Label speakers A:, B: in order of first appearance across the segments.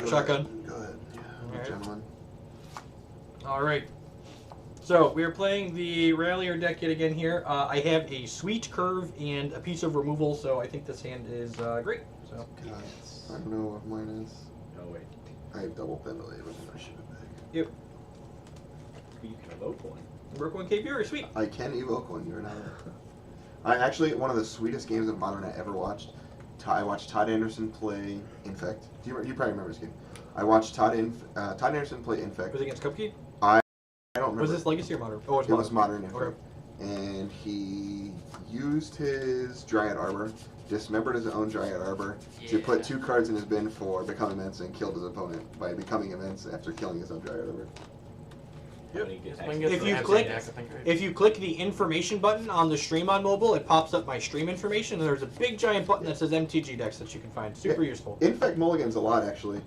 A: Shotgun.
B: Go ahead.
A: All right.
B: Gentlemen.
A: All right. So we are playing the Rallier deck yet again here. I have a sweet curve and a piece of removal, so I think this hand is great. So.
B: God, I don't know what mine is.
C: Oh wait.
B: I have double pendulate, but I should have back.
A: Yep.
C: You can evoke one.
A: Work one Cape Fury, sweet.
B: I can evoke one. You're not. I actually one of the sweetest games of Modern I ever watched. I watched Todd Anderson play Infect. You probably remember this game. I watched Todd Anderson play Infect.
A: Was it against Cupcake?
B: I don't remember.
A: Was this Legacy or Modern? Oh,
B: It was Modern Infect.
A: Okay.
B: And he used his Dryad Arbor, dismembered his own Dryad Arbor, to put 2 cards in his bin for Become Immense and killed his opponent by becoming immense after killing his own Dryad Arbor.
A: Yep.
C: If
A: If you click the information button on the stream on mobile, it pops up my stream information, and there's a big giant button that says MTG decks that you can find. Super useful.
B: Infect mulligans a lot, actually.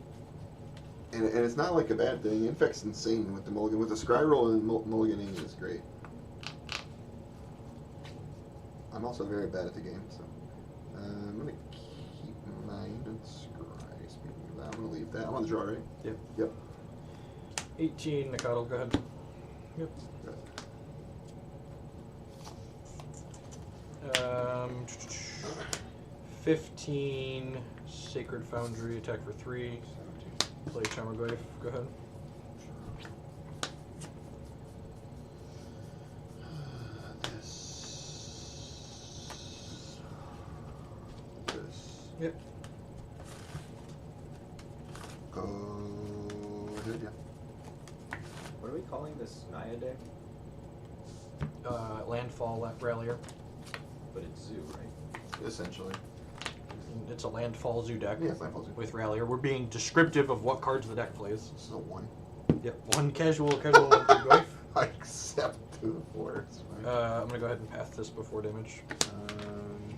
B: And it's not like a bad thing. Infect's insane with the mulligan. With the scry roll and mulliganing is great. I'm also very bad at the game, so I'm going to keep mine and scry. Speaking of that, I'm going to leave that. I'm on the draw, right?
A: Yep.
B: Yep.
A: 18, Nikado, go ahead. Yep. 15, Sacred Foundry, attack for 3. Play Tarmogoyf, go ahead.
B: This.
A: Yep.
B: Go ahead, yeah.
C: What are we calling this Naya deck?
A: Landfall Rallier.
C: But it's Zoo, right?
B: Essentially.
A: It's a Landfall Zoo deck.
B: Yeah, it's Landfall Zoo.
A: With Rallier. We're being descriptive of what cards the deck plays.
B: This is a 1.
A: Yep, 1 casual Tarmogoyf.
B: I accept 2 of 4. It's fine.
A: I'm gonna go ahead and path this before damage.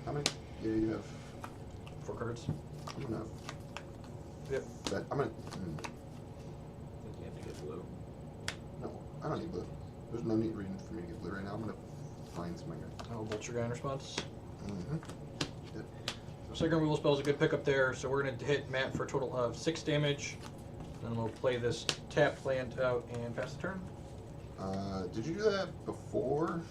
B: How many? Yeah, you have
A: 4 cards.
B: I'm gonna.
A: Yep.
B: That, I'm gonna.
C: I think you have to get blue.
B: No, I don't need blue. There's no need reading for me to get blue right now. I'm gonna find some guy.
A: I'll bolt your guy in response.
B: Mm-hmm. Yep.
A: Second removal spell is a good pickup there, so we're going to hit Matt for a total of 6 damage. Then we'll play this tapped land out and pass the turn.
B: Did you do that before?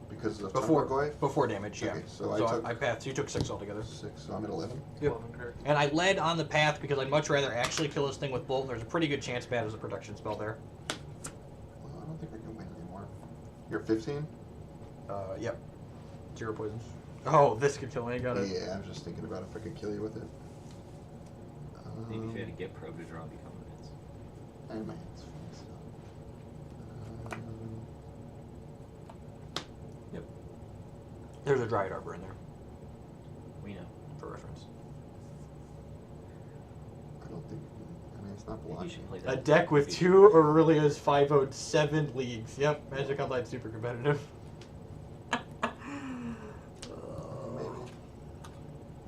B: Because of
A: Before damage, yeah.
B: Okay, so
A: I pathed, so you took 6 altogether.
B: 6, so I'm at 11.
A: Yep. And I led on the path because I'd much rather actually kill this thing with Bolt. There's a pretty good chance Matt has a protection spell there.
B: Well, I don't think I can win anymore. You're 15?
A: Yep. 0 poisons. Oh, this could kill me, got it.
B: Yeah, I was just thinking about if I could kill you with it.
C: Maybe if you had to get probe to draw and become immense.
B: And my hand's full still.
A: Yep. There's a Dryad Arbor in there,
C: We know.
A: for reference.
B: I don't think. I mean, it's not
C: Maybe you
B: blocking.
C: should play
A: A
C: that.
A: deck with 2 Aurelia's 5-0'd 7 leagues. Yep, Magic Online super competitive.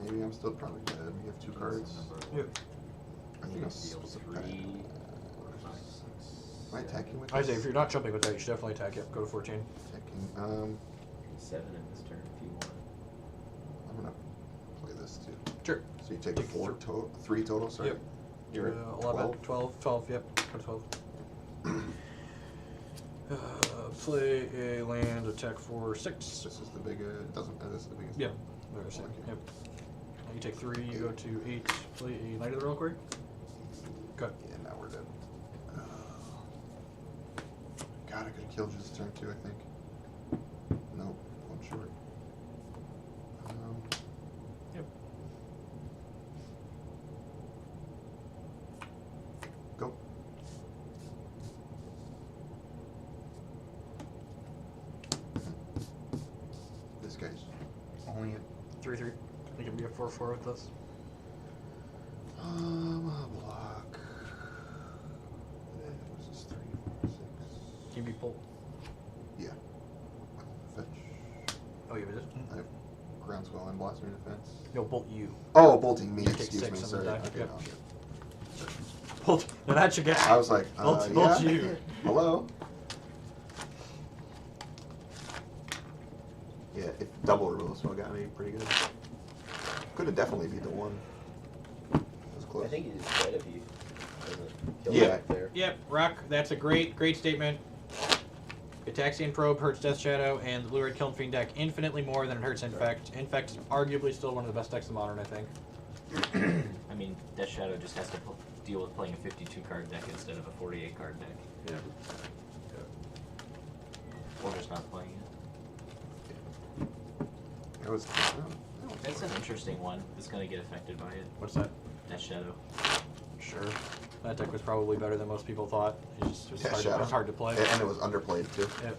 B: Maybe I'm still probably dead. We have 2 cards.
A: Yep.
B: I think I'll split the pack. Am I attacking with
A: I say
B: this?
A: if you're not jumping with that, you should definitely attack. Yep, go to 14.
B: Attacking.
C: 7 in this turn if you want.
B: I'm gonna play this too.
A: Sure.
B: So you take
A: Take
B: 4 total, 3 total. Sorry.
A: Yep.
B: You're at
A: 11, 12, yep, go to 12. Play a land, attack for 6.
B: This is the big. This is the biggest.
A: Yep, they're the same. Yep. You take 3, you go to 8. Play a Knight of the Reliquary. Cut.
B: Yeah, now we're dead. God, I could have killed you this turn too. I think. Nope, I'm short.
A: Yep.
B: Go. This guy's only at
A: 3/3. You can be a 4/4 with this.
B: a block. What's this? 3, 4, 6.
A: Can you be Bolt?
B: Yeah. Fetch.
A: Oh, you have it?
B: I have Groundswell and Blasphemy Defense.
A: No, Bolt you.
B: Oh, bolting me.
A: You take
B: Excuse
A: 6
B: me.
A: on the
B: Sorry.
A: die.
B: Okay,
A: Yep.
B: no, shit.
A: Bolt. Now that's your guy.
B: I was like,
A: Bolt
B: yeah.
A: you.
B: Hello. Yeah, if double removal spell got me pretty good. Could have definitely beat the 1. It was close.
C: I think he's dead if he doesn't kill
B: Yeah.
C: back there.
A: Yep, Rock, that's a great statement. Gataxian Probe hurts Death Shadow, and the Blue Red Kiln Fiend deck infinitely more than it hurts Infect. Infect is arguably still one of the best decks in Modern, I think.
C: I mean, Death Shadow just has to deal with playing a 52 card deck instead of a 48 card deck.
B: Yeah.
C: Or just not playing it.
B: That was.
C: That's an interesting one that's going to get affected by it.
A: What's that?
C: Death Shadow.
A: Sure. That deck was probably better than most people thought. It was hard to play.
B: And it was underplayed too.
A: Yep.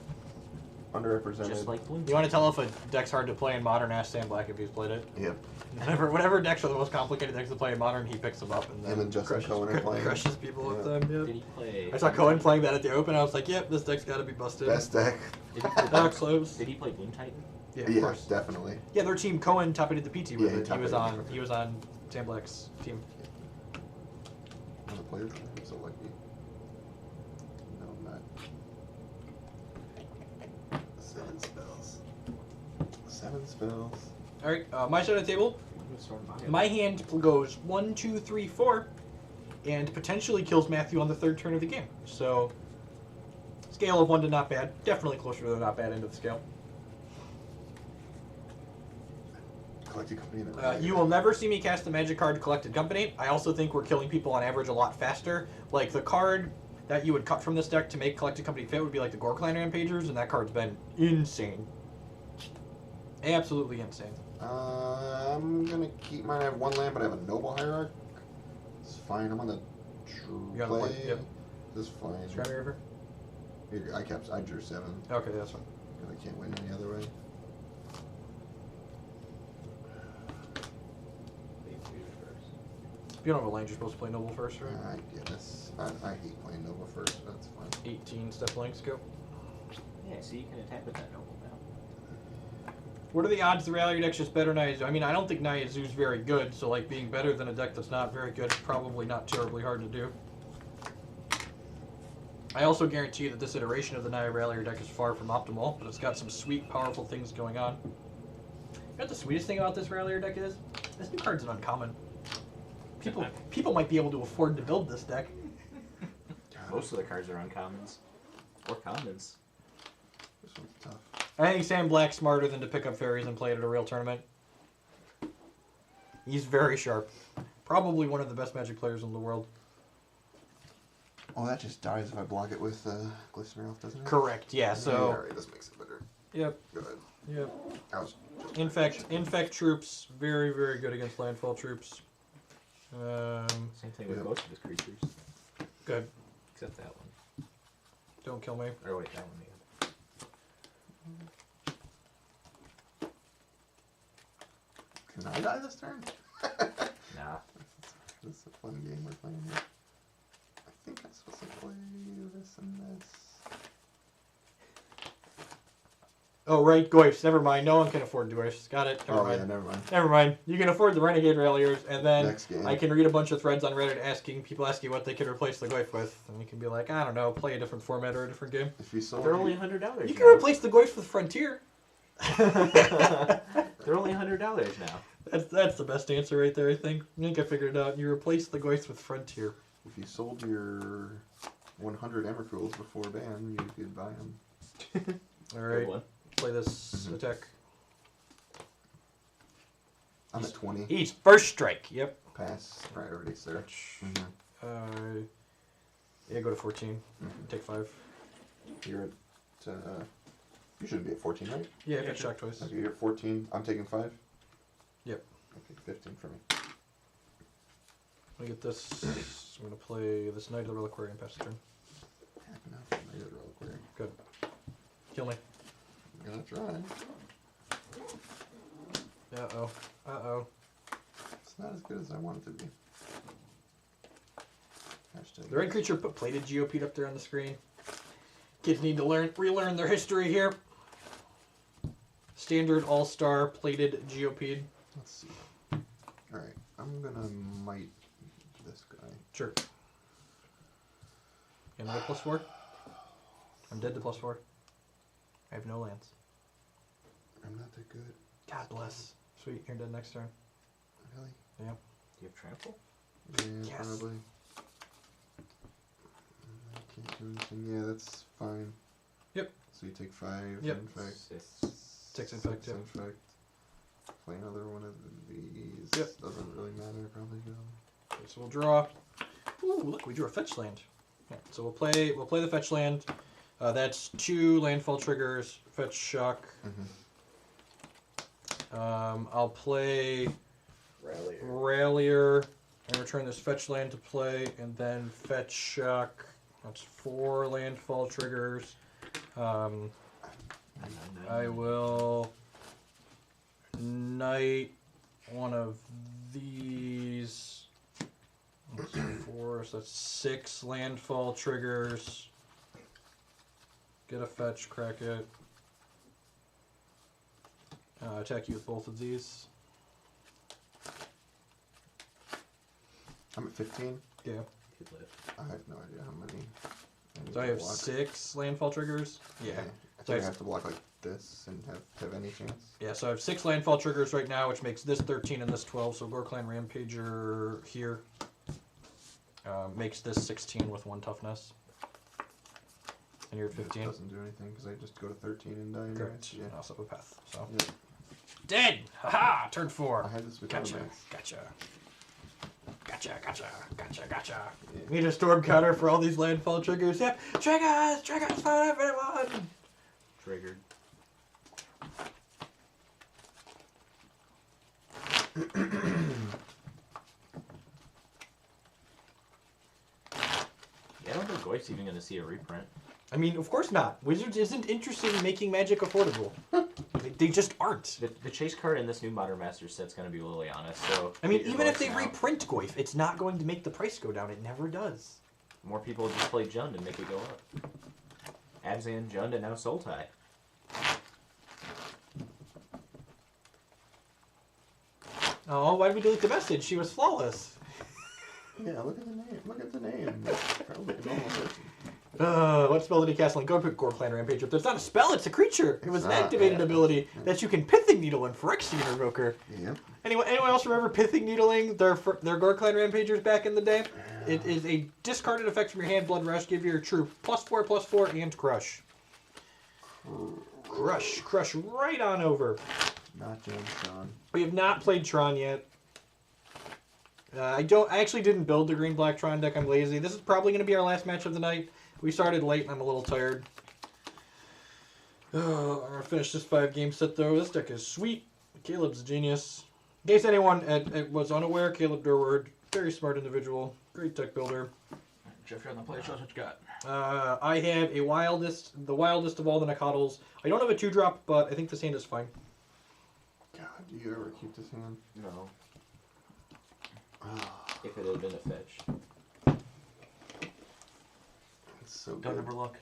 B: Underrepresented.
C: Just like Bloom.
A: You want to tell if a deck's hard to play in Modern, ask Sam Black if he's played it.
B: Yep.
A: Whatever decks are the most complicated decks to play in Modern, he picks them up and then
B: Him and Justin Cohen are playing.
A: crushes people with
B: Yeah.
A: them. Yep.
C: Did he play?
A: I saw Cohen playing that at the Open. I was like, "Yep, this deck's got to be busted."
B: Best deck.
C: Did he play,
A: Dark Slopes.
C: did he play Bloom Titan?
A: Yeah, of
B: Yeah,
A: course.
B: definitely.
A: Yeah, their team Cohen top-aided the PT with
B: Yeah,
A: it. He was on Sam Black's team.
B: I'm the player. I'm so lucky. No, I'm not. 7 spells. 7 spells.
A: All right, my side of the table. My hand goes 1, 2, 3, 4, and potentially kills Matthew on the 3rd turn of the game. So, scale of 1 to not bad. Definitely closer to the not bad end of the scale.
B: Collected Company.
A: You will never see me cast the magic card Collected Company. I also think we're killing people on average a lot faster. Like, the card that you would cut from this deck to make Collected Company fit would be like the Gorkline Rampagers, and that card's been insane. Absolutely insane.
B: I'm gonna keep mine. I have 1 land, but I have a Noble Hierarch. It's fine. I'm on the
A: You got the
B: play.
A: play, yep.
B: This is fine.
A: Strawberry River?
B: I drew 7.
A: Okay, that's fine.
B: I can't win any other way.
A: If you don't have a land, you're supposed to play Noble first, right?
B: I hate playing Noble first, but that's fine.
A: 18 step lengths go.
C: Yeah, so you can attack with that Noble now.
A: What are the odds the Rallier deck's just better than Naya Zoo? I mean, I don't think Naya Zoo's very good, so like being better than a deck that's not very good is probably not terribly hard to do. I also guarantee that this iteration of the Naya Rallier deck is far from optimal, but it's got some sweet, powerful things going on. You know what the sweetest thing about this Rallier deck is? This new card's an uncommon. People might be able to afford to build this deck.
C: Most of the cards are uncommons. Or commons.
B: This one's tough.
A: I think Sam Black's smarter than to pick up fairies and play it at a real tournament. He's very sharp. Probably one of the best Magic players in the world.
B: Oh, that just dies if I block it with Glistener Elf, doesn't it?
A: Correct, yeah, so...
B: Alright, this makes it better.
A: Yep,
B: Good.
A: yep.
B: I was just
A: Infect troops, very, very good against Landfall troops.
C: Same thing with most of his creatures.
A: Good.
C: Except that one.
A: Don't kill me.
C: Or wait, that one. Yeah.
B: Can I die this turn?
C: Nah.
B: This is a fun game we're playing here. I think I'm supposed to play this and this.
A: Oh, right, Goyfs. Never mind. No one can afford Goyfs. Got it. Never
B: Oh
A: mind.
B: yeah, never mind.
A: Never mind. You can afford the Renegade Ralliers, and then
B: Next game.
A: I can read a bunch of threads on Reddit asking people you what they can replace the Goyf with, and you can be like, I don't know, play a different format or a different game.
B: If you sold
C: They're only $100.
A: You can replace the Goyfs with Frontier.
C: They're only $100 now.
A: That's the best answer right there, I think. I think I figured it out. You replace the Goyfs with Frontier.
B: If you sold your 100 Emrakuls before ban, you could buy them.
A: All right.
C: Good one.
A: Play this attack.
B: I'm at 20.
A: Each first strike. Yep.
B: Pass priority search.
A: Yeah, go to 14. Take 5.
B: You're at. You shouldn't be at 14, right?
A: Yeah, I got shocked twice.
B: Okay, you're at 14. I'm taking 5.
A: Yep.
B: Okay, 15 for me.
A: Let me get this. I'm gonna play this Knight of the Reliquary and pass the turn.
B: Heck no, I got Reliquary.
A: Good. Kill me.
B: I'm gonna try.
A: Uh-oh. Uh-oh.
B: It's not as good as I want it to be. Hashtag.
A: The red creature put plated GOP'd up there on the screen. Kids need to relearn their history here. Standard all-star plated GOP'd.
B: Let's see. Alright, I'm gonna might this guy.
A: Sure. Another +4? I'm dead to +4. I have no lands.
B: I'm not that good.
A: God bless. Sweet, you're dead next turn.
B: Really?
A: Yeah.
C: Do you have trample?
B: Yeah,
A: Yes.
B: probably. I can't do anything. Yeah, that's fine.
A: Yep.
B: So you take 5
A: Yep.
B: infect.
A: 6 infect, yep.
B: Infect. Play another one of these.
A: Yep.
B: Doesn't really matter, probably.
A: Okay, so we'll draw. Ooh, look, we drew a fetch land. Yeah, so we'll play the fetch land. That's 2 landfall triggers, fetch shock. I'll play Rallier and return this fetch land to play, and then fetch shock. That's 4 landfall triggers. I will knight one of these. That's 4, so that's 6 landfall triggers. Get a fetch, crack it. Attack you with both of these.
B: I'm at 15.
A: Yeah.
B: I have no idea how many. need
A: So I
B: to
A: have
B: block.
A: 6 landfall triggers. Yeah.
B: I
A: So
B: think
A: I
B: I have to block like this and have any chance.
A: Yeah, so I have 6 landfall triggers right now, which makes this 13 and this 12. So Gorklan Rampager here makes this 16 with 1 toughness. And you're at 15.
B: It doesn't do anything because I just go to 13 and die. anyways.
A: Correct.
B: Yeah.
A: And also a path. So
B: Yeah.
A: dead. Haha. Turn 4.
B: I had this with
A: Gotcha.
B: elements.
A: Gotcha. Gotcha. Need a storm counter for all these landfall triggers. Yep. Triggers for everyone.
C: Triggered. Yeah, I don't think Goif's even going to see a reprint.
A: I mean, of course not. Wizards isn't interested in making Magic affordable. They just aren't.
C: The chase card in this new Modern Masters set's going to be Liliana, so...
A: I mean,
C: get your
A: even if
C: Goifs
A: they
C: now.
A: reprint Goif, it's not going to make the price go down. It never does.
C: More people just play Jund and make it go up. Abzan, Jund, and now Sultai.
A: Oh, why did we delete the message? She was flawless.
B: Yeah, look at the name. Look at the name. Probably a normal person.
A: What spell did he cast? Go put Gorklan Rampage up. There's not a spell, it's a creature. It was an
B: Ah,
A: activated
B: yeah.
A: ability that you can Pithing Needle in Phyrexian Invoker.
B: Yep.
A: Anyone else remember Pithing Needling their Gorklan Rampagers back in the day? It is a discarded effect from your hand, Blood Rush. Give your troop +4/+4 and Crush. Crush right on over.
B: Not James Sean.
A: We have not played Tron yet. I actually didn't build the green-black Tron deck. I'm lazy. This is probably going to be our last match of the night. We started late and I'm a little tired. Oh, I'm going to finish this 5-game set though. This deck is sweet. Caleb's a genius. In case anyone was unaware, Caleb Durward, very smart individual, great deck builder.
D: Jeff, you're on the play. Show us what you got.
A: I have the wildest of all the Nakaddles. I don't have a 2-drop, but I think this hand is fine.
B: God, do you ever keep this hand?
C: No.
B: Oh,
C: If it had been a fetch.
B: it's so
D: Don't
B: good.
D: ever look.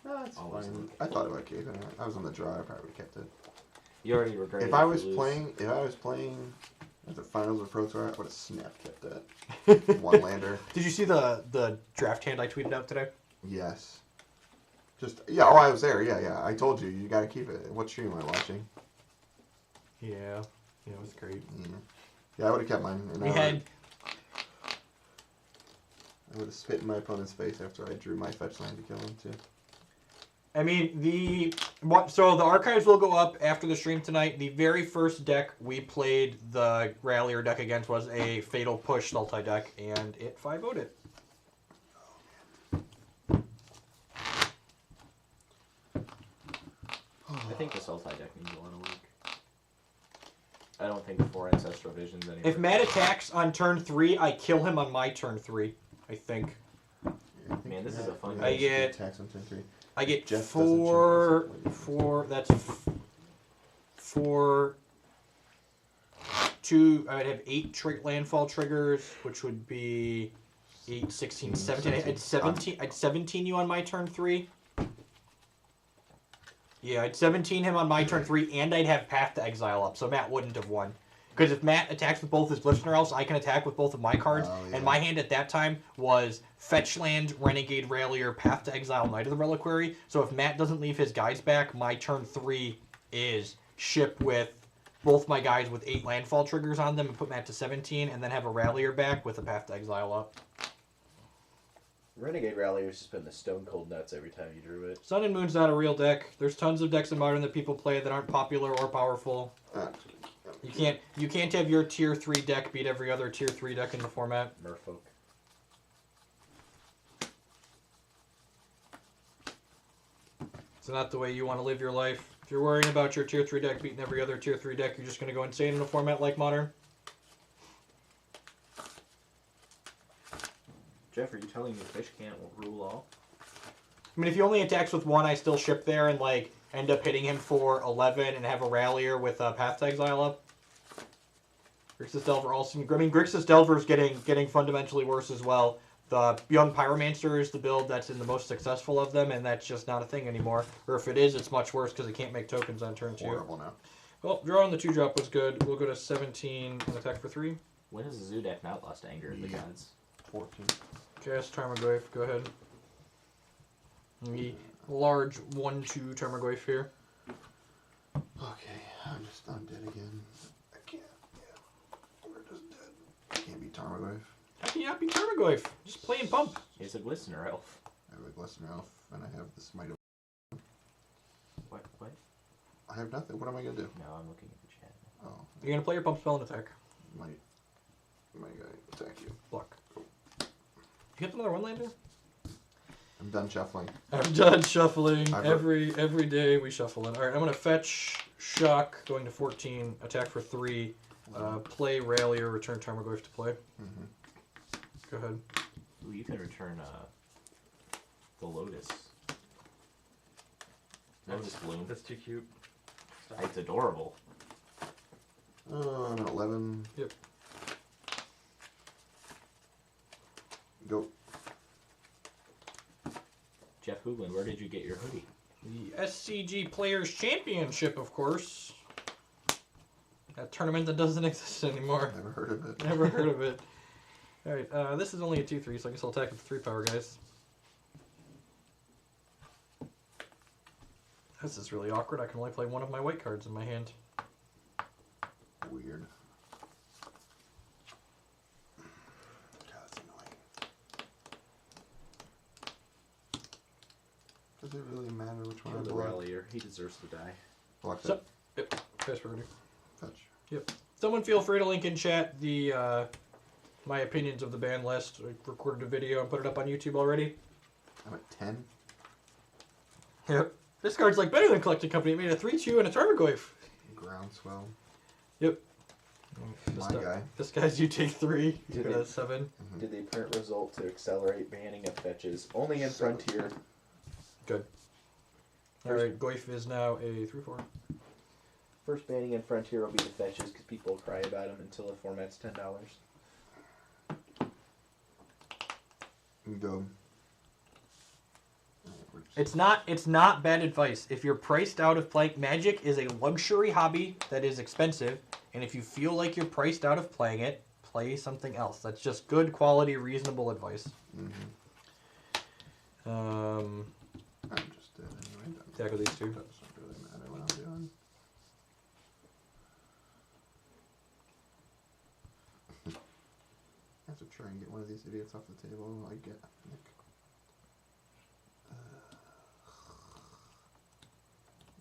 B: No, it's
C: Always
B: fine.
C: look.
B: I thought about keeping it. I was on the draw. I probably would have kept it.
C: You already regret it.
B: If I
C: you
B: was
C: lose.
B: playing at the finals of Pro Tour, I would have snap kept that. One lander.
A: Did you see the draft hand I tweeted out today?
B: Yes. Yeah. Oh, I was there. Yeah. I told you. You got to keep it. What stream am I watching?
A: Yeah, it was great.
B: Yeah, I would have kept mine. And
A: We
B: I
A: had
B: would have spit in my opponent's face after I drew my fetch land to kill him too.
A: I mean, so the archives will go up after the stream tonight. The very first deck we played the Rallier deck against was a Fatal Push Sultai deck, and it 5-0'd it.
C: I think the Sultai deck needs a lot of work. I don't think the 4 Ancestral Visions anymore.
A: If Matt attacks on turn 3, I kill him on my turn 3, I think.
B: Yeah, I think
C: Man, this is a fun
B: yeah,
A: I
B: it's
A: get-
B: attacks on turn 3.
A: I get
B: Jeff
A: four,
B: doesn't
A: that's 4, 2, I would have 8 landfall triggers, which would be 8, 16, 17. I'd 17 you on my turn 3. Yeah, I'd 17 him on my turn 3, and I'd have Path to Exile up, so Matt wouldn't have won. Because if Matt attacks with both his Listener Elves, I can attack with both of my cards,
B: Oh, yeah.
A: and my hand at that time was Fetch Land, Renegade Rallier, Path to Exile, Knight of the Reliquary. So if Matt doesn't leave his guys back, my turn 3 is ship with both my guys with 8 landfall triggers on them and put Matt to 17, and then have a Rallier back with a Path to Exile up.
E: Renegade Rallier has just been the stone cold nuts every time you drew it.
A: Sun and Moon's not a real deck. There's tons of decks in Modern that people play that aren't popular or powerful. You can't have your tier 3 deck beat every other tier 3 deck in the format.
E: Merfolk.
A: It's not the way you want to live your life. If you're worrying about your tier 3 deck beating every other tier 3 deck, you're just going to go insane in a format like Modern.
C: Jeff, are you telling me fish can't rule all?
A: I mean, if he only attacks with 1, I still ship there and like end up hitting him for 11 and have a Rallier with a Path to Exile up. Grixis Delver also. I mean, Grixis Delver is getting fundamentally worse as well. The Young Pyromancer is the build that's in the most successful of them, and that's just not a thing anymore. Or if it is, it's much worse because it can't make tokens on turn 2.
B: Horrible now.
A: Well, drawing the 2-drop was good. We'll go to 17 and attack for 3.
C: When has the Zodak not lost anger in the gods?
B: 14.
A: Cast Tarmogoyf, go ahead. The large 1/2 Tarmogoyf here.
B: Okay, I'm just undead again. I can't. Yeah, we're just dead. I can't be Tarmogoyf.
A: How can you not be Tarmogoyf? Just play and pump.
C: Is it Glistener Elf?
B: I have a Glistener Elf, and I have the Smite of...
C: What?
B: I have nothing. What am I going to do?
C: No, I'm looking at the chat.
B: Oh,
A: You're going to play your pump spell and attack.
B: my guy attack you.
A: Block. You hit another 1-lander?
B: I'm done shuffling.
A: I'm done shuffling.
B: I've
A: Every day we shuffle in. Alright, I'm going to fetch, shock, going to 14, attack for 3, play Rallier, return Tarmogoyf to play.
B: Mm-hmm.
A: Go ahead.
C: Ooh, you can return the Lotus. Lotus Bloom.
D: That's too cute.
C: It's adorable.
B: I'm at 11.
A: Yep.
B: Go.
C: Jeff Hoogland, where did you get your hoodie?
A: The SCG Players Championship, of course. That tournament that doesn't exist anymore.
B: Never heard of it.
A: Never heard of it. Alright, this is only a 2/3, so I guess I'll attack with 3 power, guys. This is really awkward. I can only play one of my white cards in my hand.
B: Weird. God, that's annoying. Does it really matter which one I
E: The
B: block?
E: Rallier, he deserves to die.
B: Block
A: So-
B: that.
A: Yep, fast forward.
B: Fetch.
A: Yep. Someone feel free to link in chat the my opinions of the ban list. I recorded a video and put it up on YouTube already.
B: I'm at 10.
A: Yep. This card's like better than Collecting Company. It made a 3/2 and a Tarmogoyf.
B: Groundswell.
A: Yep.
B: My guy.
A: This guy's you take 3. You
E: Did
A: got
E: it-
A: a 7.
E: Did they print result to accelerate banning of fetches only in Frontier?
A: Good. Alright, Goyf is now a 3/4.
E: First banning in Frontier will be the fetches because people cry about them until the format's $10.
B: Go.
A: It's not bad advice. If you're priced out of playing, Magic is a luxury hobby that is expensive, and if you feel like you're priced out of playing it, play something else. That's just good quality, reasonable advice.
B: I'm just dead anyway.
A: Tackle these 2.
B: Doesn't really matter what I'm doing. I have to try and get one of these idiots off the table. I get Nick.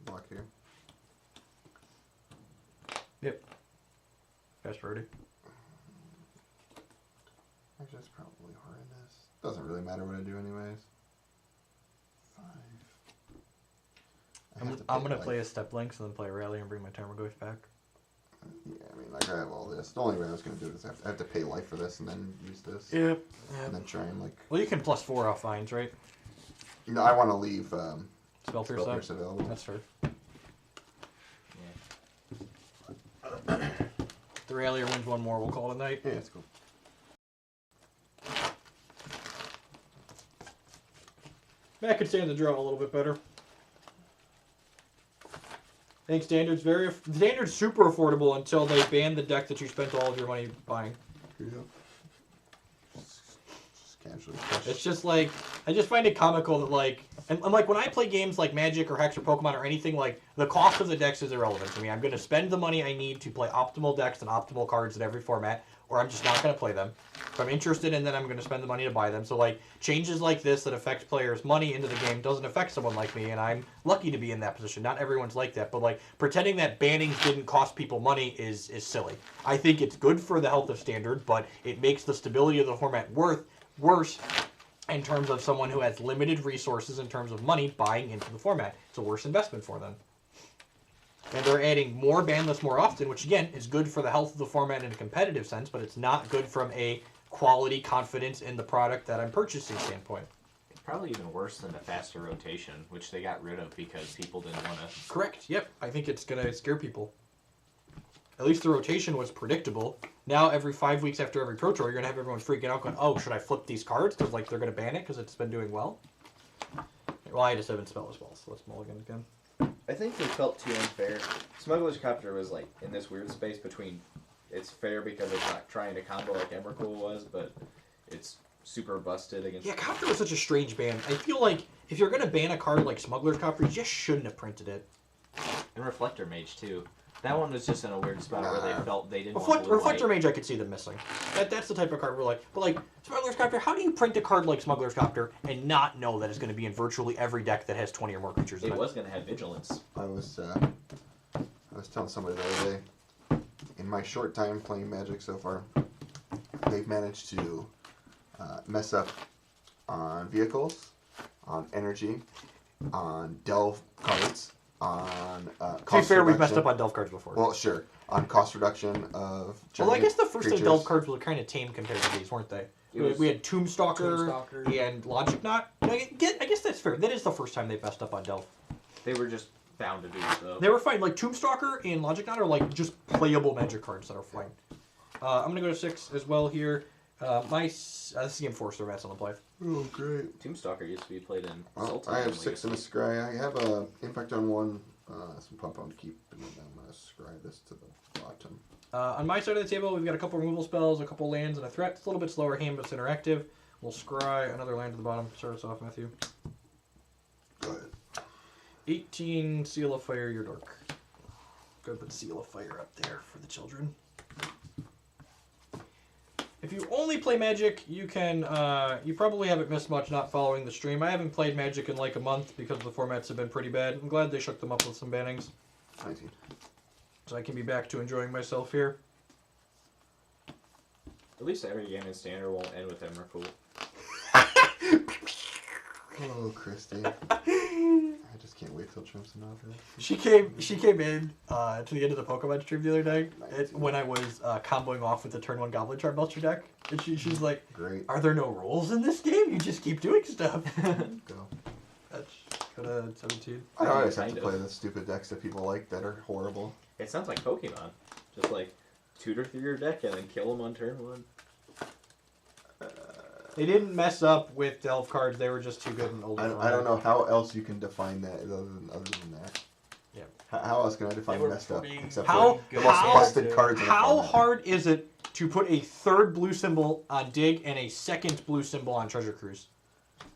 B: Block here.
A: Yep. Fast forward.
B: Actually, that's probably horrendous. Doesn't really matter what I do anyways. 5.
A: I'm gonna play a Step Links and then play a Rally and bring my Tarmogoyf back.
B: Yeah, I mean, like I have all this. The only way I was gonna do it is I have to pay life for this and then use this.
A: Yep.
B: And then try and like.
A: Well, you can +4 off vines, right?
B: No, I want to leave
A: Spell Pierce
B: Spell
A: up.
B: Pierce available.
A: That's fair.
C: Yeah.
A: The Rallier wins 1 more. We'll call it a night.
B: Yeah, it's cool.
A: Matt could stand the draw a little bit better. I think Standard's Standard's super affordable until they ban the deck that you spent all of your money buying.
B: Yeah. Just casually.
A: It's just like, I just find it comical that like And like when I play games like Magic or Hex or Pokemon or anything, like the cost of the decks is irrelevant to me. I'm going to spend the money I need to play optimal decks and optimal cards in every format, or I'm just not going to play them. If I'm interested in them, I'm going to spend the money to buy them. So like changes like this that affect players' money into the game doesn't affect someone like me, and I'm lucky to be in that position. Not everyone's like that, but like pretending that bannings didn't cost people money is silly. I think it's good for the health of Standard, but it makes the stability of the format worse in terms of someone who has limited resources in terms of money buying into the format. It's a worse investment for them. And they're adding more ban lists more often, which again is good for the health of the format in a competitive sense, but it's not good from a quality confidence in the product that I'm purchasing standpoint.
C: It's probably even worse than the faster rotation, which they got rid of because people didn't want to.
A: Correct. Yep. I think it's going to scare people. At least the rotation was predictable. Now every 5 weeks after every Pro Tour, you're going to have everyone freaking out going, oh, should I flip these cards? Because like they're going to ban it because it's been doing well. Well, I just haven't spelled as well, so let's mulligan again.
E: I think they felt too unfair. Smuggler's Copter was like in this weird space between it's fair because it's not trying to combo like Emrakul was, but it's super busted against.
A: Yeah, Copter was such a strange ban. I feel like if you're going to ban a card like Smuggler's Copter, you just shouldn't have printed it.
C: And Reflector Mage too. That one was just in a weird spot where they felt they didn't want blue
A: Reflector
C: white.
A: Mage I could see them missing. That's the type of card we're like, but like Smuggler's Copter, how do you print a card like Smuggler's Copter and not know that it's going to be in virtually every deck that has 20 or more creatures in
E: It
A: it?
E: was going to have Vigilance.
B: I was telling somebody the other day, in my short time playing Magic so far, they've managed to mess up on vehicles, on energy, on delve cards, on cost
A: To be fair, we've messed
B: reduction.
A: up on Delve cards before.
B: Well, sure. On cost reduction of
A: Well, I
B: giant
A: guess the first
B: creatures.
A: Delve cards were kind of tame compared to these, weren't they? We had Tombstalker and Logic Knot. I guess that's fair. That is the first time they've messed up on Delve.
E: They were just bound to do so.
A: They were fine. Like Tombstalker and Logic Knot are like just playable Magic cards that are fine. I'm gonna go to 6 as well here. This is game 4, so that's on the play.
B: Oh, great.
E: Tombstalker used to be played in
B: Well,
E: Sultan.
B: I have 6 in a scry. I have a Infect on 1, some pump on keep, and then I'm going to scry this to the bottom.
A: On my side of the table, we've got a couple removal spells, a couple lands, and a threat. It's a little bit slower hand, but it's interactive. We'll scry another land to the bottom. Start us off, Matthew.
B: Go ahead.
A: 18 Seal of Fire, your dork. Go put Seal of Fire up there for the children. If you only play Magic, you can, you probably haven't missed much not following the stream. I haven't played Magic in like a month because the formats have been pretty bad. I'm glad they shook them up with some bannings.
B: 19.
A: So I can be back to enjoying myself here.
E: At least every game in Standard won't end with Emrakul.
B: Oh, Christy. I just can't wait till Trump's in office.
A: She came in to the end of the Pokemon stream the other day when I was comboing off with the turn 1 Goblin Charm Belcher deck. And she's like,
B: Great.
A: are there no rules in this game? You just keep doing stuff.
B: Go.
A: That's kind of 17.
B: I always have
E: Kind
B: to
E: of.
B: play the stupid decks that people like that are horrible.
E: It sounds like Pokemon. Just like tutor through your deck and then kill them on turn 1.
A: They didn't mess up with Delve cards. They were just too good in older
B: I don't know how else you can define that other than that.
A: Yeah.
B: How else can I define
D: They were
B: messed up
D: pretty
B: except
A: How-
B: for the most
A: how-
B: busted cards in the
A: How
B: format?
A: hard is it to put a third blue symbol on Dig and a second blue symbol on Treasure Cruise?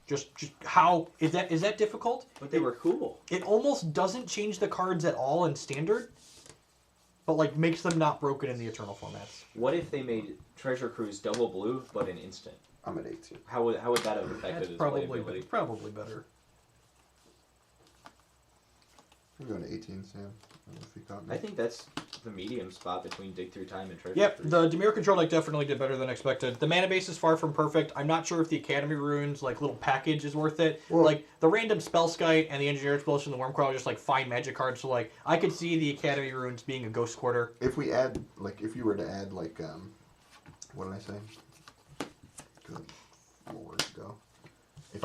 A: Just how is that difficult?
E: But they were cool.
A: It almost doesn't change the cards at all in Standard, but like makes them not broken in the Eternal formats.
E: What if they made Treasure Cruise double blue but an instant?
B: I'm at 18.
E: How would that have affected
A: That's
E: its
A: probably
E: playability?
A: probably better.
B: I'm going to 18, Sam. I don't know if you caught me.
E: I think that's the medium spot between Dig Through Time and Treasure
A: Yep,
E: Cruise.
A: the Dimir control deck definitely did better than expected. The mana base is far from perfect. I'm not sure if the Academy Runes like little package is worth it.
B: Well-
A: like the random Spellskite and the Engineer Explosion and the Wormcoil are just like fine magic cards. So like I could see the Academy Runes being a Ghost Quarter.
B: If we add, like, if you were to add, like, what did I say? Good Lord, go. If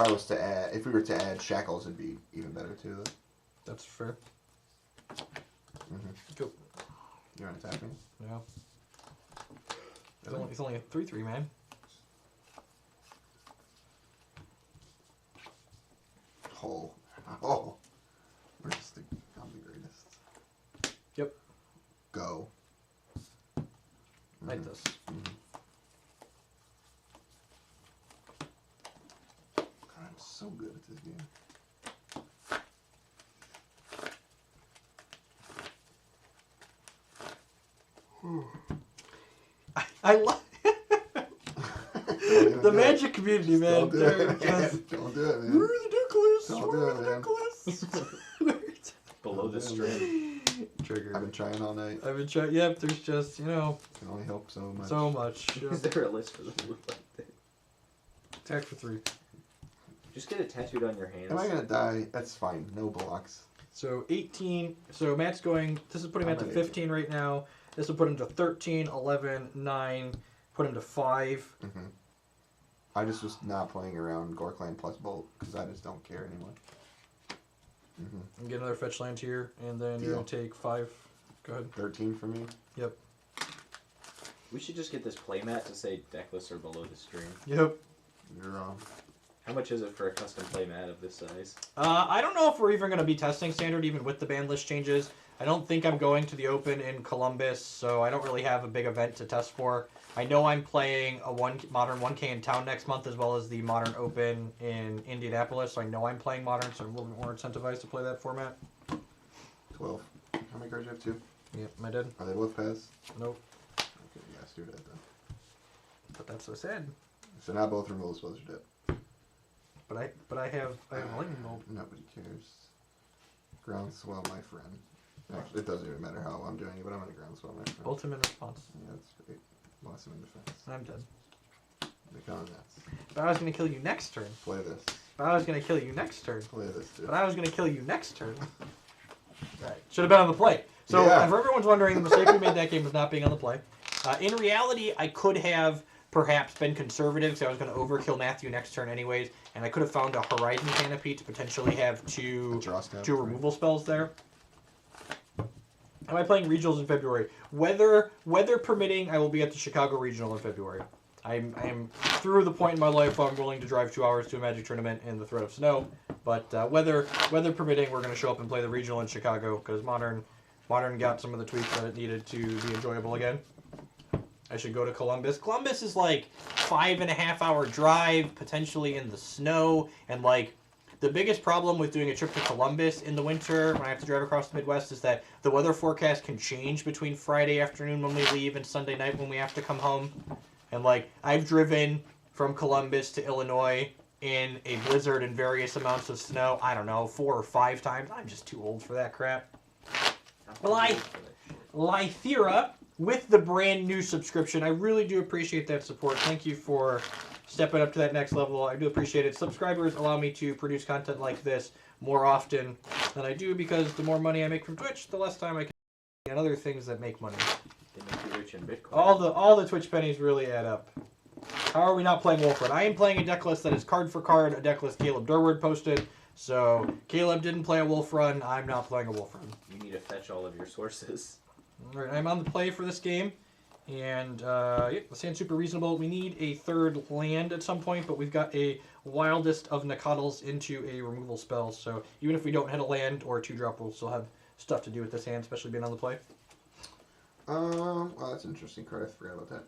B: we were to add Shackles, it'd be even better too. Though.
A: That's fair.
B: Mm-hmm.
A: Go.
B: You want to attack me?
A: Yeah. It's only a 3/3, man.
B: Oh. I'm the greatest.
A: Yep.
B: Go.
A: Like this.
B: God, I'm so good at this game.
A: I love the Magic community, man.
B: Don't do it. Don't do it, man.
A: We're the Douglas.
B: Don't do
A: We're
B: it,
A: the
B: man.
A: Douglas.
C: Below the string.
A: Trigger.
B: I've been trying all night.
A: I've been trying. Yep, there's just,
B: Can only help so much.
A: so much.
E: Is there a list for the blue like that?
A: Attack for 3.
E: Just get it tattooed on your hands.
B: Am I gonna die? That's fine. No blocks.
A: So 18. So Matt's going. This is putting Matt to
B: I'm at
A: 15 right now. This will put him to 13, 11, 9. Put him to 5.
B: Mm-hmm. I just was not playing around Gorkland plus Bolt because I just don't care anymore. Mm-hmm.
A: And get another fetch land here, and then you're
B: Deal.
A: gonna take 5. Go ahead.
B: 13 for me.
A: Yep.
E: We should just get this playmat to say deckless or below the stream.
A: Yep.
B: You're wrong.
E: How much is it for a custom playmat of this size?
A: I don't know if we're even going to be testing standard even with the ban list changes. I don't think I'm going to the Open in Columbus, so I don't really have a big event to test for. I know I'm playing a Modern 1K in town next month as well as the Modern Open in Indianapolis, so I know I'm playing Modern, so I'm a little bit more incentivized to play that format.
B: 12. How many cards do you have? 2?
A: Yep, I did.
B: Are they both pass?
A: Nope.
B: Okay, yeah, let's do that then.
A: But that's so sad.
B: So now both removal spells are dead.
A: But I have a lightning bolt.
B: Nobody cares. Groundswell, my friend. Actually, it doesn't even matter how I'm doing it, but I'm gonna groundswell my friend.
A: Bolt him in response.
B: Yeah, that's great. Lost him in defense.
A: I'm dead.
B: Become nuts.
A: But I was gonna kill you next turn.
B: Play this.
A: But I was gonna kill you next turn.
B: Play this too.
A: But I was gonna kill you next turn. Right. Should have been on the play. So
B: Yeah.
A: if everyone's wondering, the mistake we made that game was not being on the play. In reality, I could have perhaps been conservative because I was going to overkill Matthew next turn anyways, and I could have found a Horizon Canopy to potentially have two removal spells there. Am I playing regionals in February? Weather permitting, I will be at the Chicago Regional in February. I am through the point in my life where I'm willing to drive 2 hours to a Magic tournament in the threat of snow, but weather permitting, we're going to show up and play the regional in Chicago because Modern got some of the tweaks that it needed to be enjoyable again. I should go to Columbus. Columbus is like 5.5 hour drive, potentially in the snow, and like the biggest problem with doing a trip to Columbus in the winter when I have to drive across the Midwest is that the weather forecast can change between Friday afternoon when we leave and Sunday night when we have to come home. And like I've driven from Columbus to Illinois in a blizzard and various amounts of snow, I don't know, 4 or 5 times. I'm just too old for that crap. Lythera with the brand new subscription. I really do appreciate that support. Thank you for stepping up to that next level. I do appreciate it. Subscribers allow me to produce content like this more often than I do because the more money I make from Twitch, the less time I can do on other things that make money.
E: They make you rich in Bitcoin.
A: All the Twitch pennies really add up. How are we not playing Wolf Run? I am playing a deck list that is card for card, a deck list Caleb Durward posted. So Caleb didn't play a Wolf Run. I'm not playing a Wolf Run.
E: You need to fetch all of your sources.
A: All right, I'm on the play for this game. And the sand's super reasonable. We need a third land at some point, but we've got a Wildest of Nacatls into a removal spell. So even if we don't hit a land or a 2-drop, we'll still have stuff to do with this hand, especially being on the play.
B: Well, that's an interesting card. I forgot about that.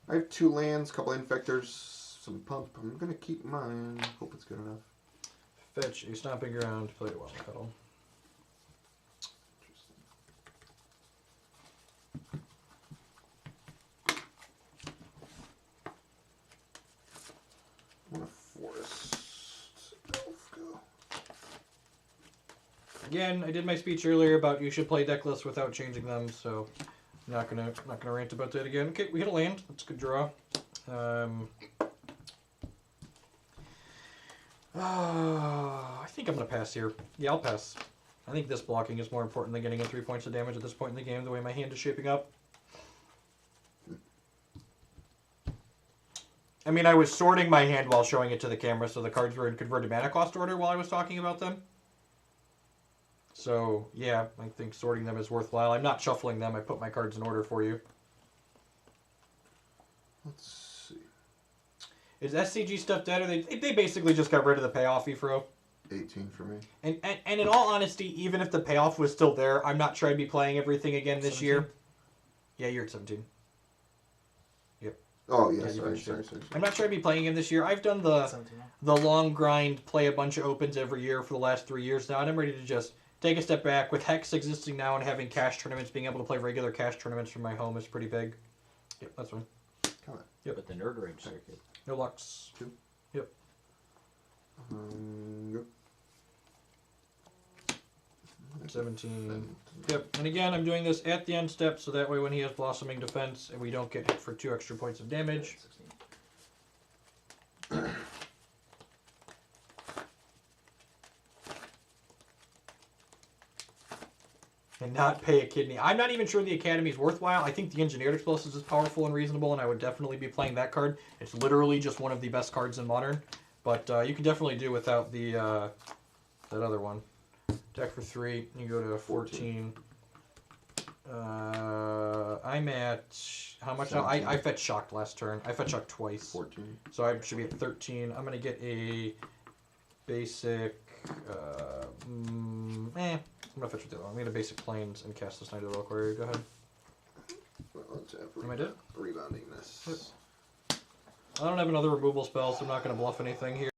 B: I have 2 lands, a couple infectors, some pump. I'm gonna keep mine. Hope it's good enough.
A: Fetch a Stomping Ground, play a Wild Nacatl.
B: I want a forest. Go.
A: Again, I did my speech earlier about you should play deck lists without changing them, so I'm not gonna rant about that again. Okay, we hit a land. That's a good draw. I think I'm gonna pass here. Yeah, I'll pass. I think this blocking is more important than getting in 3 points of damage at this point in the game, the way my hand is shaping up. I mean, I was sorting my hand while showing it to the camera, so the cards were in converted mana cost order while I was talking about them. So, yeah, I think sorting them is worthwhile. I'm not shuffling them. I put my cards in order for you.
B: Let's see.
A: Is SCG stuff dead? Or they basically just got rid of the payoff, Efro.
B: 18 for me.
A: And in all honesty, even if the payoff was still there, I'm not sure I'd be playing everything again this
C: 17?
A: year. Yeah, you're at 17.
B: Oh, yeah,
A: Yeah, you
B: sorry.
A: I'm not sure I'd be playing him this year. I've done the long grind, play a bunch of opens every year for the last 3 years now, and I'm ready to just take a step back. With Hex existing now and having cash tournaments, being able to play regular cash tournaments from my home is pretty big. Yep, that's fine.
B: Come on.
A: Yep.
C: But the Nerd Rage circuit.
A: No Lux.
B: 2.
A: Yep.
B: Yep.
A: 17. Yep. And again, I'm doing this at the end step, so that way when he has Blossoming Defense, and we don't get hit for 2 extra points of damage.
C: 16.
A: And not pay a kidney. I'm not even sure the Academy is worthwhile. I think the Engineered Explosives is powerful and reasonable, and I would definitely be playing that card. It's literally just one of the best cards in Modern. But you can definitely do without the that other one. Attack for 3. You go to 14. I'm at... How much now? I fetched Shocked last turn. I fetched Shocked twice.
B: 14.
A: So I should be at 13. I'm going to get a basic... I'm going to fetch with the other one. I'm going to get a basic Plains and cast this Night of the Aquarius. Go ahead.
B: Well, let's have
A: Am I dead?
B: rebounding this.
A: I don't have another removal spell, so I'm not going to bluff anything here.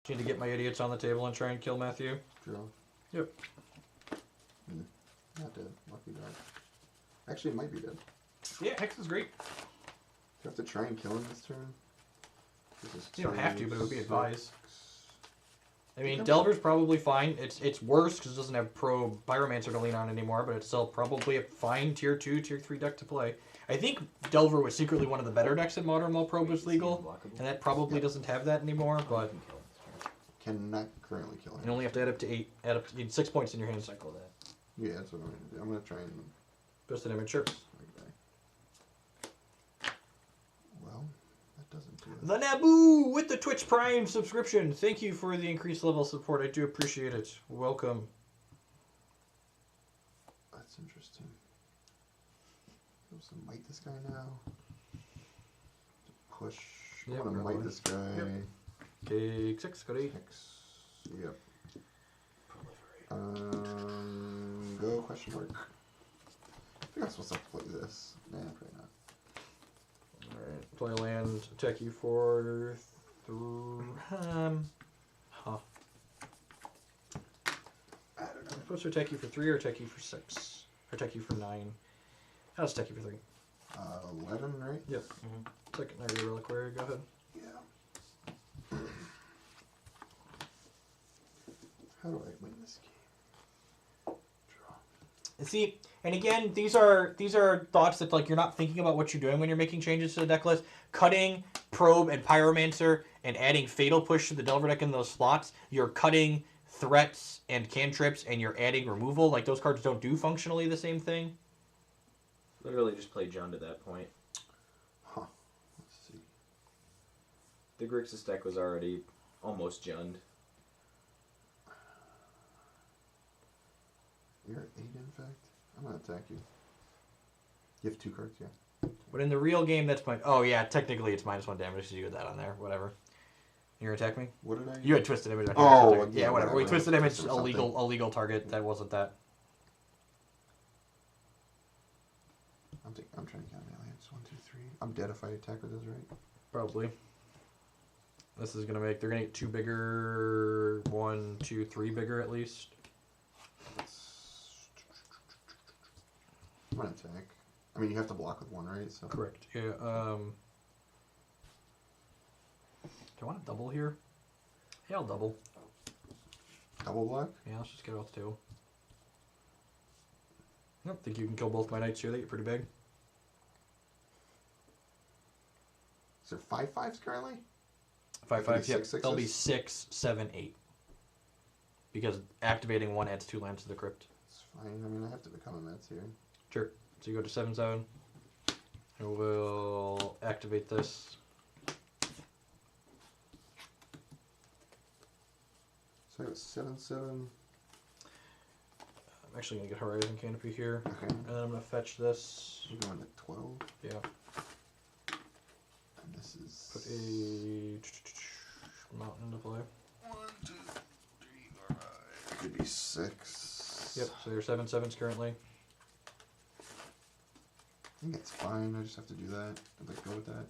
A: Just need to get my idiots on the table and try and kill Matthew.
B: Draw.
A: Yep.
B: Not dead. Lucky dog. Actually, it might be dead.
A: Yeah, Hex is great.
B: Do you have to try and kill him this turn? This is
A: You don't have to, but it would be
B: 6.
A: advised. I mean, Delver's probably fine. It's worse because it doesn't have Pro Pyromancer to lean on anymore, but it's still probably a fine Tier 2, Tier 3 deck to play. I think Delver was secretly one of the better decks in Modern while Pro was legal, and that probably doesn't have that anymore, but
B: Cannot currently kill
A: you
B: him.
A: only have to add up to 8. Add up, you need 6 points in your hand.
C: Cycle that.
B: Yeah, that's what I'm going to do. I'm going to try and...
A: Best in image, sure.
B: Well, that doesn't do it.
A: The Naboo with the Twitch Prime subscription. Thank you for the increased level of support. I do appreciate it. Welcome.
B: That's interesting. So might this guy now. Push.
A: Yep,
B: I want to
A: probably.
B: might this guy.
A: Yep. Take 6, go to 8.
B: X. Yep. Go question mark. I think I'm supposed to play this. Nah, probably not.
A: Alright, play land, attack you for... Huh.
B: I don't know.
A: I'm supposed to attack you for 3 or attack you for 6? Or attack you for 9? I'll just attack you for 3.
B: 11, right?
A: Yep. Second Night of the Reliquary, go ahead.
B: Yeah. How do I win this game? Draw.
A: And see, and again, these are thoughts that like you're not thinking about what you're doing when you're making changes to the deck list. Cutting Probe and Pyromancer and adding Fatal Push to the Delver deck in those slots, you're cutting threats and cantrips and you're adding removal. Like those cards don't do functionally the same thing.
E: Literally just play Jund at that point.
B: Huh. Let's see.
E: The Grixis deck was already almost Jund.
B: You're at 8 Infect? I'm going to attack you. You have 2 cards, yeah.
A: But in the real game, that's my... Oh, yeah, technically it's -1 damage because you had that on there. Whatever. You're going to attack me?
B: What did I...
A: You had Twisted Image.
B: Oh,
A: yeah, whatever. We
B: whatever.
A: Twisted Image,
B: Or something.
A: illegal target. That wasn't that.
B: I'm trying to count my lands. 1, 2, 3. I'm dead if I attack with this, right?
A: Probably. This is going to make... They're going to get 2 bigger. 1, 2, 3 bigger at least.
B: I'm going to attack. I mean, you have to block with 1, right? So.
A: Correct. Yeah. Do I want to double here? Yeah, I'll double.
B: Double block?
A: Yeah, let's just get it off the table. I don't think you can kill both my knights here. They get pretty big.
B: Is there 5/5s currently?
A: 5/5. Yep.
B: 6/6s?
A: They'll be 6, 7, 8. Because activating 1 adds 2 lands to the crypt.
B: It's fine. I mean, I have to become a Mets here.
A: Sure. So you go to 7, 7. And we'll activate this.
B: So I got 7, 7.
A: I'm actually going to get Horizon Canopy here.
B: Okay.
A: And then I'm going to fetch this.
B: I'm going to 12.
A: Yeah.
B: And this is...
A: Put a mountain into play.
B: 1, 2, 3, 4, 5. Could be 6.
A: Yep, so your 7, 7s currently.
B: I think it's fine. I just have to do that. I'd like to go with that.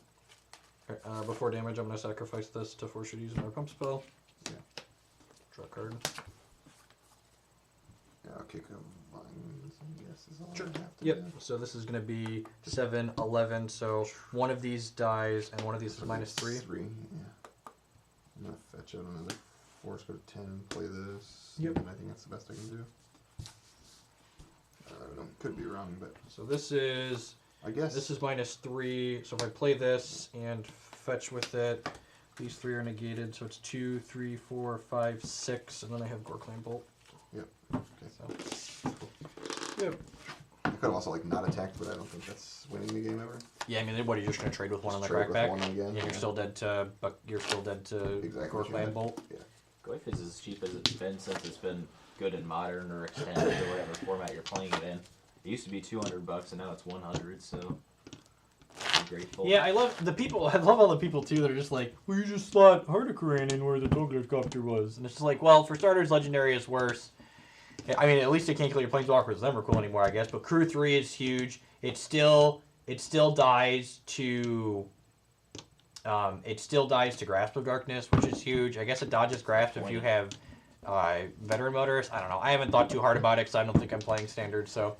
A: Okay, before damage, I'm going to sacrifice this to force you to use another pump spell.
B: Yeah.
A: Draw a card.
B: Yeah, I'll kick a Bannings, I guess is all
A: Sure.
B: I have to
A: Yep.
B: do.
A: So this is going to be 7, 11. So one of these dies, and one of these is
B: So
A: minus 3.
B: 3, yeah. I'm gonna fetch out another force, go to 10, play this.
A: Yep.
B: And I think that's the best I can do. I don't know, could be wrong, but
A: So this is
B: I guess
A: this is minus 3. So if I play this and fetch with it, these 3 are negated. So it's 2, 3, 4, 5, 6, and then I have Gorkland Bolt.
B: Yep.
A: Okay. So. Yep.
B: I could have also like not attacked, but I don't think that's winning the game ever.
A: Yeah, I mean, what are you just going to trade with one on the
B: Trade with
A: crackback?
B: one again.
A: Yeah, you're still dead to, but you're still dead to
B: Exactly what you
A: Gorkland
B: had.
A: Bolt.
C: Goif is as cheap as it's been since it's been good in modern or extended or whatever format you're playing it in. It used to be $200 and now it's 100. So I'm grateful.
A: Yeah, I love the people. I love all the people too that are just like, well, you just slot Hardicaran in where the Douglas Copter was, and it's just like, well, for starters, Legendary is worse. I mean, at least it can't kill your Planeswalkers. Them are cool anymore, I guess. But Crew 3 is huge. It still dies to. It still dies to Grasp of Darkness, which is huge. I guess it dodges Grasp if you have veteran motors. I don't know. I haven't thought too hard about it because I don't think I'm playing standard. So